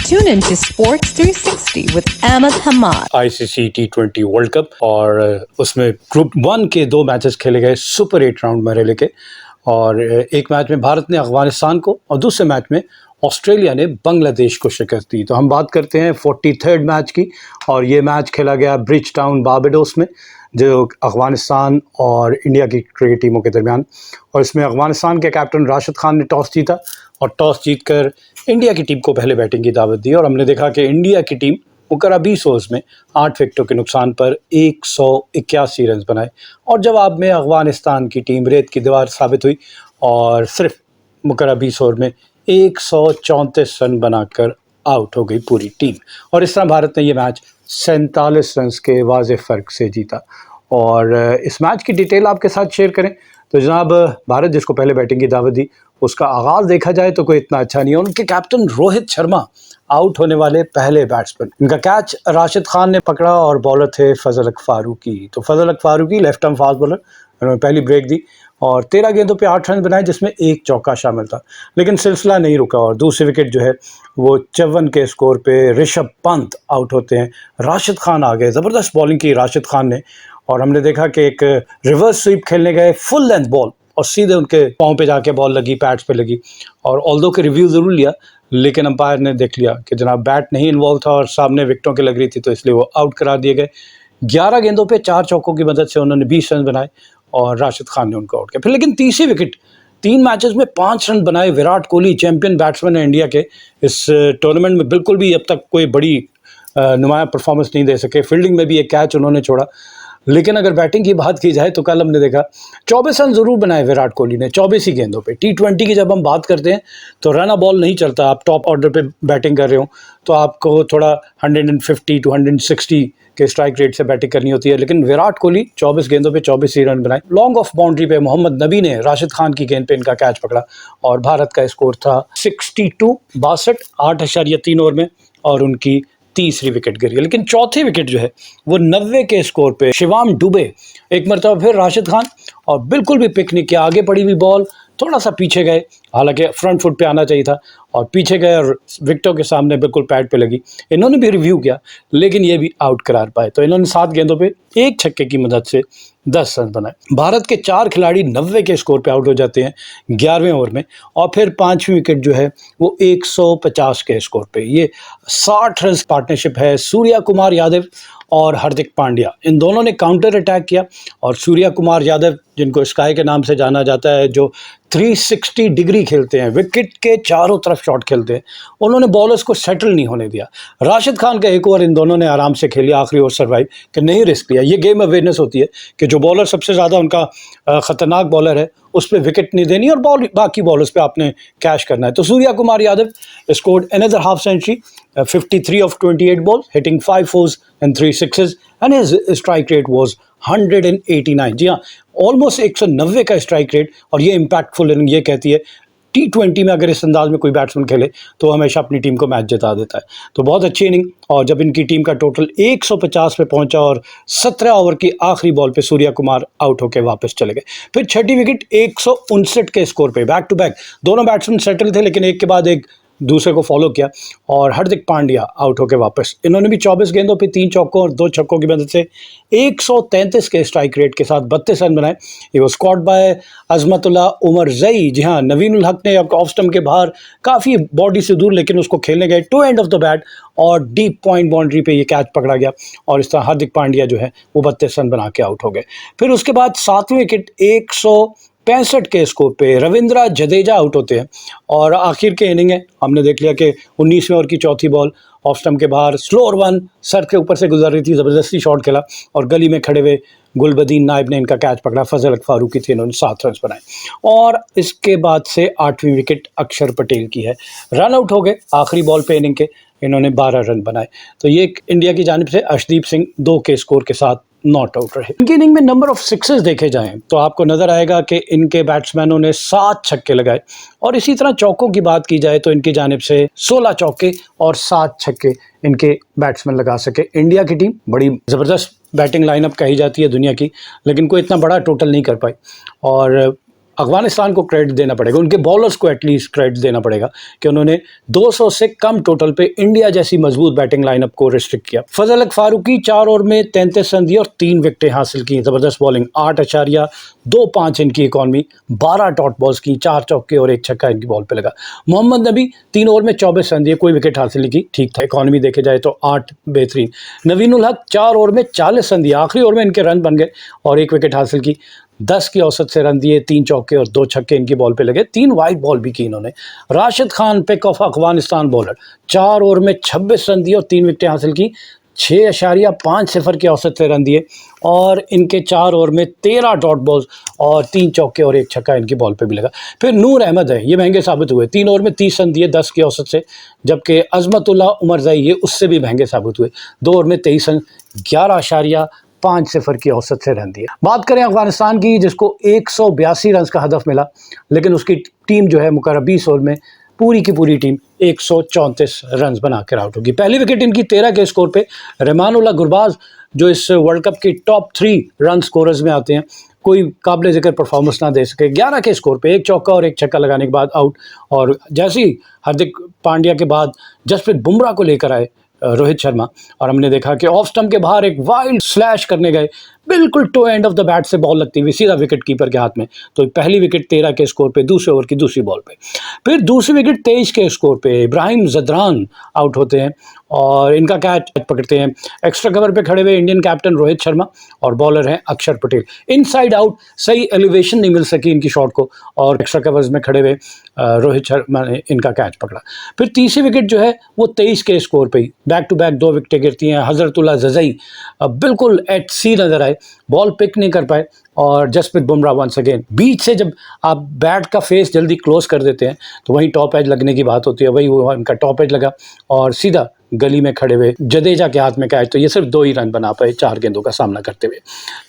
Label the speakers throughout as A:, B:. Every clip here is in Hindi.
A: Tune in to Sports 360 with Ahmed Hamad.
B: ICC T20 world cup और उसमें ग्रुप 1 के 2 मैचेस खेले गए सुपर 8 राउंड में रेले के। और एक मैच में भारत ने अफगानिस्तान को और दूसरे मैच में ऑस्ट्रेलिया ने बांग्लादेश को शिकस्त दी। तो हम बात करते हैं 43rd मैच की, और ये मैच खेला गया ब्रिज टाउन बारबाडोस में, जो अफगानिस्तान और इंडिया की क्रिकेट टीमों के दरमियान। और इसमें अफगानिस्तान के कैप्टन राशिद खान ने टॉस जीता और टॉस जीतकर इंडिया की टीम को पहले बैटिंग की दावत दी। और हमने देखा कि इंडिया की टीम मुकर्रर 20 ओवर्स में 8 विकेटों के नुकसान पर 181 रन बनाए, और जवाब में अफगानिस्तान की टीम रेत की दीवार साबित हुई और सिर्फ मुकर्रर 20 ओवर में 134 रन बनाकर आउट हो गई पूरी टीम। और इस तरह भारत ने ये मैच 47 रन के वाज़े फ़र्क से जीता। और इस मैच की डिटेल आपके साथ शेयर करें तो जनाब, भारत जिसको पहले बैटिंग की दावत दी, उसका आगाज़ देखा जाए तो कोई इतना अच्छा नहीं है। उनके कैप्टन रोहित शर्मा आउट होने वाले पहले बैट्समैन। इनका कैच राशिद खान ने पकड़ा और बॉलर थे फजल हक फारूकी। तो Fazal Haq Farooqi left arm fast bowler, उन्होंने पहली ब्रेक दी और 13 गेंदों पे 8 रन बनाए, जिसमें एक चौका शामिल था। लेकिन सिलसिला नहीं रुका और दूसरी विकेट जो है वो 54 के स्कोर पे ऋषभ पंत आउट होते हैं। राशिद खान आ गए, ज़बरदस्त बॉलिंग की राशिद खान ने, और हमने देखा कि एक रिवर्स स्वीप खेलने गए, फुल लेंथ बॉल, और सीधे उनके पाँव पे जाके बॉल लगी, पैड्स पे लगी। और ऑल्दो के रिव्यू ज़रूर लिया, लेकिन अंपायर ने देख लिया कि जनाब बैट नहीं इन्वॉल्व था और सामने विकेटों की लग रही थी, तो इसलिए वो आउट करार दिए गए। 11 गेंदों पे 4 चौकों की मदद से उन्होंने 20 रन बनाए और राशिद खान ने उनको आउट किया। फिर लेकिन तीसरी विकेट, 3 मैचेस में 5 रन बनाए विराट कोहली, चैंपियन बैट्समैन है इंडिया के, इस टूर्नामेंट में बिल्कुल भी अब तक कोई बड़ी नुमाया परफॉर्मेंस नहीं दे सके। फील्डिंग में भी एक कैच उन्होंने छोड़ा। लेकिन अगर बैटिंग की बात की जाए तो कल हमने देखा 24 रन ज़रूर बनाए विराट कोहली ने 24 ही गेंदों पे। T20 की जब हम बात करते हैं तो रन बॉल नहीं चलता। आप टॉप ऑर्डर पे बैटिंग कर रहे हो तो आपको थोड़ा 150 to 160 के स्ट्राइक रेट से बैटिंग करनी होती है। लेकिन विराट कोहली 24 गेंदों पे 24 ही रन बनाए। लॉन्ग ऑफ बाउंड्री पे मोहम्मद नबी ने राशिद खान की गेंद पे इनका कैच पकड़ा और भारत का स्कोर था 62 8.3 ओवर में, और उनकी तीसरी विकेट गिरी। लेकिन चौथी विकेट जो है वो 90 के स्कोर पे शिवम दुबे, एक मरतबा फिर राशिद खान, और बिल्कुल भी पिक नहीं किया। आगे पड़ी हुई बॉल, थोड़ा सा पीछे गए, हालांकि फ्रंट फुट पे आना चाहिए था, और पीछे गए और विकेटों के सामने बिल्कुल पैड पे लगी। इन्होंने भी रिव्यू किया लेकिन ये भी आउट करार पाए। तो इन्होंने 7 गेंदों पे 1 छक्के की मदद से 10 रन बनाए। भारत के 4 खिलाड़ी 90 के स्कोर पे आउट हो जाते हैं 11वें ओवर में, और फिर 5वीं विकेट जो है वो 150 के स्कोर पे। ये 60 रन पार्टनरशिप है सूर्या कुमार यादव और हार्दिक पांड्या, इन दोनों ने काउंटर अटैक किया। और सूर्या कुमार यादव, जिनको स्काई के नाम से जाना जाता है, जो 360 डिग्री खेलते हैं, विकेट के चारों तरफ शॉट खेलते हैं, उन्होंने बॉलर्स को सेटल नहीं होने दिया। राशिद खान का एक ओवर इन दोनों ने आराम से खेली, आखिरी ओवर सर्वाइव, कि नहीं रिस्क लिया। ये गेम अवेयरनेस होती है कि जो बॉलर सबसे ज़्यादा उनका ख़तरनाक बॉलर है उस पर विकेट नहीं देनी और बाकी बॉलर्स पे आपने कैश करना है। तो Surya Kumar Yadav scored another half century, 53 of 28 balls, hitting 5 fours and 3 sixes, and his strike rate was 189। जी हाँ, ऑलमोस्ट 190 का स्ट्राइक रेट। और ये इम्पैक्टफुल इनिंग ये कहती है T20 में अगर इस अंदाज में कोई बैट्समैन खेले तो हमेशा अपनी टीम को मैच जिता देता है। तो बहुत अच्छी इनिंग, और जब इनकी टीम का टोटल 150 पे पहुंचा और 17 ओवर की आखिरी बॉल पे सूर्या कुमार आउट होकर वापस चले गए। फिर छठी विकेट 159 के स्कोर पे, बैक टू बैक दोनों बैट्समैन सेटल थे, लेकिन एक के बाद एक दूसरे को फॉलो किया, और हार्दिक पांड्या आउट होकर वापस। इन्होंने भी 24 गेंदों पे 3 चौकों और 2 छक्कों की मदद से 133 के स्ट्राइक रेट के साथ 32 रन बनाए। ये वो स्कॉट बाय अजमतुल्ला उमर जई। जी हाँ, नवीनुल हक ने ऑफ स्टंप के बाहर काफ़ी बॉडी से दूर, लेकिन उसको खेलने गए toe end of the bat और डीप पॉइंट बाउंड्री पे ये कैच पकड़ा गया, और इस तरह हार्दिक पांड्या जो है वो 32 रन बना के आउट हो गए। फिर उसके बाद 7वीं विकेट 165 के स्कोर पे रविंद्र जडेजा आउट होते हैं, और आखिर के इनिंग है। हमने देख लिया कि 19वें ओवर की चौथी बॉल ऑफ स्टंप के बाहर स्लोअर वन सर के ऊपर से गुजर रही थी, ज़बरदस्ती शॉट खेला और गली में खड़े हुए गुलबदीन नाइब ने इनका कैच पकड़ा। फजल हक फारूकी थी, इन्होंने 7 रन बनाए। और इसके बाद से 8वीं विकेट अक्षर पटेल की है, रन आउट हो गए आखिरी बॉल पे इनिंग के, इन्होंने 12 रन बनाए। तो ये इंडिया की जानिब से अर्शदीप सिंह 2 के स्कोर के साथ नॉट आउट रहे। इनकी इनिंग में नंबर ऑफ सिक्सेस देखे जाएं तो आपको नजर आएगा कि इनके बैट्समैनों ने 7 छक्के लगाए, और इसी तरह चौकों की बात की जाए तो इनकी जानिब से 16 चौके और 7 छक्के इनके बैट्समैन लगा सके। इंडिया की टीम बड़ी ज़बरदस्त बैटिंग लाइनअप कही जाती है दुनिया की, लेकिन कोई इतना बड़ा टोटल नहीं कर पाई। और अफगानिस्तान को क्रेडिट देना पड़ेगा, उनके बॉलर्स को एटलीस्ट क्रेडिट देना पड़ेगा कि उन्होंने 200 से कम टोटल पे इंडिया जैसी मजबूत बैटिंग लाइनअप को रिस्ट्रिक्ट किया। फजल हक फारूकी 4 ओवर में 33 रन दिए और 3 विकेटें हासिल की। जबरदस्त बॉलिंग, 8.25 इनकी इकॉनमी, 12 डॉट बॉल्स की, 4 चौके और 1 छक्का इनकी बॉल पे लगा। मोहम्मद नबी 3 ओवर में 24 रन दिए, कोई विकेट हासिल नहीं की, ठीक था। इकॉनमी देखे जाए तो 8 बेहतरीन। नवीन उल हक 4 ओवर में 40 रन दिए, आखिरी ओवर में इनके रन बन गए और 1 विकेट हासिल की। 10 की औसत से रन दिए, 3 चौके और 2 छक्के इनकी बॉल पे लगे, 3 वाइड बॉल भी की इन्होंने। Rashid Khan pick of Afghanistan bowler, 4 over में 26 रन दिए और 3 विकेटें हासिल की। 6.50 की औसत से रन दिए और इनके 4 ओवर में 13 डॉट बॉल्स और 3 चौके और 1 छक्का इनकी बॉल पे भी लगा। फिर नूर अहमद है, ये महंगे साबित हुए, 3 ओवर में 30 रन दिए 10 की औसत से, जबकि अजमतुल्लाह उमरज़ई ये उससे भी महंगे साबित हुए, 2 ओवर में 23 रन, 11.50 की औसत से रन दिए। बात करें अफगानिस्तान की, जिसको 182 रन का हदफ मिला, लेकिन उसकी टीम जो है मुकर्रर 20 ओवर में पूरी की पूरी टीम 134 रन बनाकर आउट होगी। पहली विकेट इनकी 13 के स्कोर पे। रहमानुल्लाह गुरबाज जो इस वर्ल्ड कप की टॉप 3 रन स्कोरर्स में आते हैं, कोई काबिल जिक्र परफॉर्मेंस ना दे सके। 11 के स्कोर पे 1 चौका और 1 छक्का लगाने के बाद आउट। और जैसे ही हार्दिक पांड्या के बाद जसप्रीत बुमराह को लेकर आए रोहित शर्मा, और हमने देखा कि ऑफ स्टंप के बाहर एक वाइल्ड स्लैश करने गए, बिल्कुल toe end of the bat से बॉल लगती हुई सीधा विकेट कीपर के हाथ में। तो पहली विकेट 13 के स्कोर पे, दूसरे ओवर की दूसरी बॉल पे। फिर दूसरी विकेट 23 के स्कोर पे इब्राहिम जदरान आउट होते हैं और इनका कैच पकड़ते हैं एक्स्ट्रा कवर पे खड़े हुए इंडियन कैप्टन रोहित शर्मा और बॉलर हैं अक्षर पटेल। इनसाइड आउट, सही एलिवेशन नहीं मिल सकी इनकी शॉट को और एक्स्ट्रा कवर्स में खड़े हुए रोहित शर्मा ने इनका कैच पकड़ा। फिर तीसरी विकेट जो है वो 23 के स्कोर पे ही बैक टू बैक 2 विकेटें गिरती हैं। हजरतुल्लाह जज़ई बिल्कुल एट सी नजर आए, बॉल पिक नहीं कर पाए और जसप्रीत बुमराह वंस अगेन। बीच से जब आप बैट का फेस जल्दी क्लोज कर देते हैं तो वहीं टॉप एज लगने की बात होती है, वही वो इनका टॉप एज लगा और सीधा गली में खड़े हुए जडेजा के हाथ में कैच। तो ये सिर्फ 2 ही रन बना पाए 4 गेंदों का सामना करते हुए।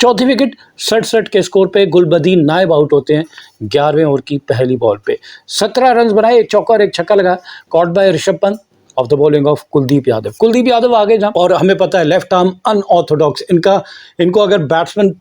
B: चौथी विकेट 67 के स्कोर पे गुलबदीन नायब आउट होते हैं 11वें ओवर की पहली बॉल पे। 17 रन बनाए, 1 चौका और 1 छक्का लगा, caught by Rishabh Pant of the bowling of Kuldeep Yadav. Kuldeep Yadav आगे जा, और हमें पता है लेफ्ट आर्म अनऑर्थोडॉक्स, इनको अगर बैट्समैन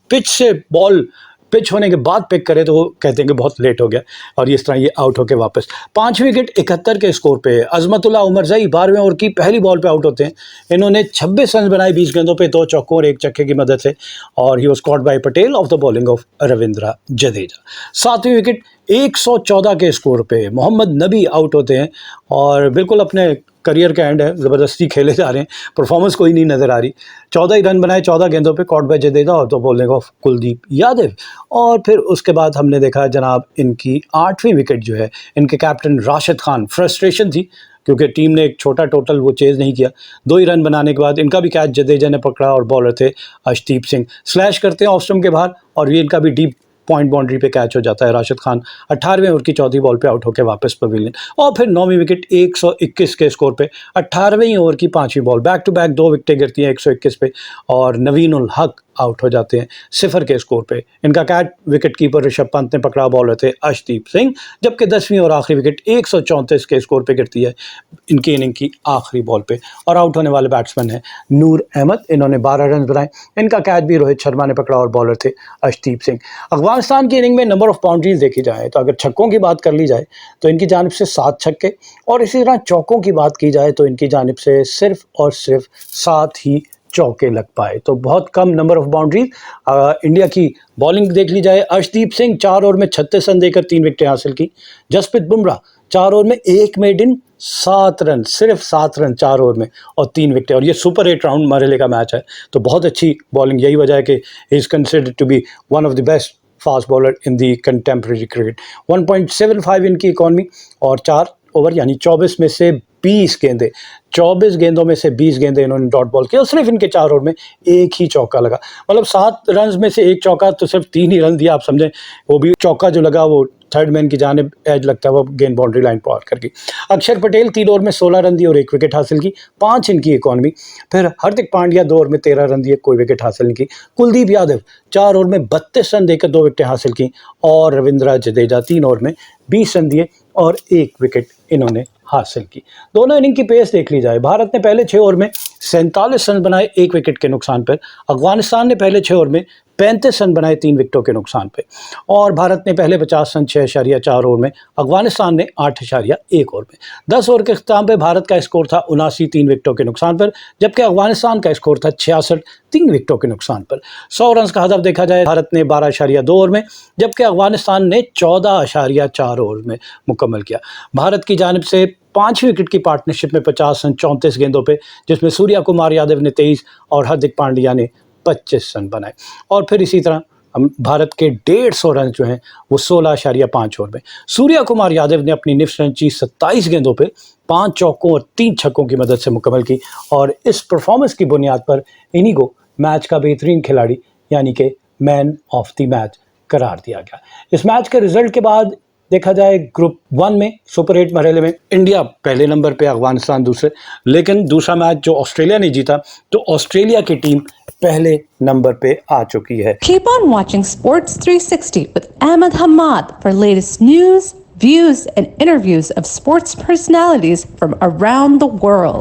B: पिच होने के बाद पिक करे तो वो कहते हैं कि बहुत लेट हो गया, और इस तरह ये आउट होके वापस। 5वीं विकेट 71 के स्कोर पे अजमतुल्लाह उमरज़ई 12वें ओवर की पहली बॉल पे आउट होते हैं। इन्होंने 26 रन बनाए 20 गेंदों पे, 2 चौकों और 1 छक्के की मदद से, और he was caught by Patel off the bowling of Ravindra Jadeja. 7वीं विकेट 114 के स्कोर पे मोहम्मद नबी आउट होते हैं और बिल्कुल अपने करियर का एंड है, ज़बरदस्ती खेले जा रहे हैं, परफॉर्मेंस कोई नहीं नज़र आ रही। 14 ही रन बनाए 14 गेंदों पे, कॉट बाय जडेजा और तो बॉलिंग ऑफ कुलदीप यादव। और फिर उसके बाद हमने देखा जनाब इनकी 8वीं विकेट जो है, इनके कैप्टन राशिद खान, फ्रस्ट्रेशन थी क्योंकि टीम ने एक छोटा टोटल वो चेज़ नहीं किया। 2 ही रन बनाने के बाद इनका भी कैच जडेजा ने पकड़ा और बॉलर थे अर्शदीप सिंह, स्लैश करते हैं ऑफ स्टंप के बाहर और ये इनका भी डीप पॉइंट बाउंड्री पे कैच हो जाता है। राशिद खान 18वें ओवर की चौथी बॉल पे आउट होकर वापस पवेलियन। और फिर 9वीं विकेट 121 के स्कोर पे 18वें ओवर की 5वीं बॉल, बैक टू बैक 2 विकेटें गिरती हैं 121 पे और नवीन उल हक आउट हो जाते हैं 0 के स्कोर पे। इनका catch wicket keeper Rishabh Pant ने पकड़ा, बॉलर थे अर्शदीप सिंह, जबकि 10वीं और आखिरी विकेट 134 के स्कोर पे गिरती है इनकी इनिंग की आखिरी बॉल पे और आउट होने वाले बैट्समैन हैं नूर अहमद, इन्होंने 12 रन बनाए। इनका कैच भी रोहित शर्मा ने पकड़ा और बॉलर थे अर्शदीप सिंह। अफगानिस्तान की इनिंग में नंबर ऑफ बाउंड्रीज देखी जाए तो अगर छक्कों की बात कर ली जाए तो इनकी जानिब से 7 छक्के, और इसी तरह चौकों की बात की जाए तो इनकी जानिब से सिर्फ और सिर्फ 7 ही चौके लग पाए। तो बहुत कम नंबर ऑफ बाउंड्रीज। इंडिया की बॉलिंग देख ली जाए, अर्शदीप सिंह 4 ओवर में 36 रन देकर 3 विकेटें हासिल की। जसप्रीत बुमराह 4 ओवर में 1 मेडन, 7 रन, सिर्फ 7 रन 4 ओवर में और 3 विकेटें, और ये सुपर 8 राउंड मरेले का मैच है तो बहुत अच्छी बॉलिंग। यही वजह है कि he is considered to be one of the best fast bowler in the contemporary cricket. 1.75 इनकी इकॉनमी और 4 ओवर यानी 24 में से 20 गेंदे, 24 गेंदों में से 20 गेंदे इन्होंने डॉट बॉल किया और सिर्फ इनके 4 ओवर में 1 ही चौका लगा। मतलब 7 रन में से 1 चौका, तो सिर्फ 3 ही रन दिया, आप समझें। वो भी चौका जो लगा वो थर्ड मैन की जानिब एज लगता है, वो गेंद बाउंड्री लाइन पार करके। अक्षर पटेल 3 ओवर में 16 रन दिए और 1 विकेट हासिल की, 5 इनकी इकॉनमी। फिर हार्दिक पांड्या 2 ओवर में 13 रन दिए, कोई विकेट हासिल नहीं की। कुलदीप यादव 4 ओवर में 32 रन देकर 2 विकेटें हासिल की और रविंद्र जडेजा 3 ओवर में 20 रन दिए और 1 विकेट इन्होंने हासिल की। दोनों इनिंग की पेस देख ली जाए, भारत ने पहले 6 ओवर में 47 रन बनाए 1 विकेट के नुकसान पर। अफगानिस्तान ने पहले 6 ओवर में 35 रन बनाए 3 विकेटों के नुकसान पे। और भारत ने पहले 50 रन 6.4 ओवर में, अफगानिस्तान ने 8.1 ओवर में। 10 ओवर के अख्ताम पे भारत का स्कोर था 79 3 विकेटों के नुकसान पर, जबकि अफगानिस्तान का स्कोर था 66 3 विकेटों के नुकसान पर। 100 रन का हदफ देखा जाए भारत ने 12.2 ओवर में, जबकि अफगानिस्तान ने 14.4 ओवर में मुकम्मल किया। भारत की जानिब से 5 विकेट की पार्टनरशिप में 50 रन 34 गेंदों पे, जिसमें सूर्या कुमार यादव ने 23 और हार्दिक पांड्या ने 25 रन बनाए। और फिर इसी तरह भारत के 150 रन जो हैं वो 16.5 ओवर में सूर्या कुमार यादव ने अपनी निफ्ट रंची 27 गेंदों पे 5 चौकों और 3 छक्कों की मदद से मुकम्मल की। और इस परफॉर्मेंस की बुनियाद पर इन्हीं को मैच का बेहतरीन खिलाड़ी यानी कि मैन ऑफ द मैच करार दिया गया। इस मैच के रिजल्ट के बाद देखा जाए ग्रुप 1 में सुपर 8 मरहले में इंडिया पहले नंबर पे, अफगानिस्तान दूसरे, लेकिन दूसरा मैच जो ऑस्ट्रेलिया ने जीता तो ऑस्ट्रेलिया की टीम पहले नंबर पे आ चुकी है।
A: Keep on watching Sports 360 with Ahmed Hamad for latest news, views, and interviews of sports personalities from around the world.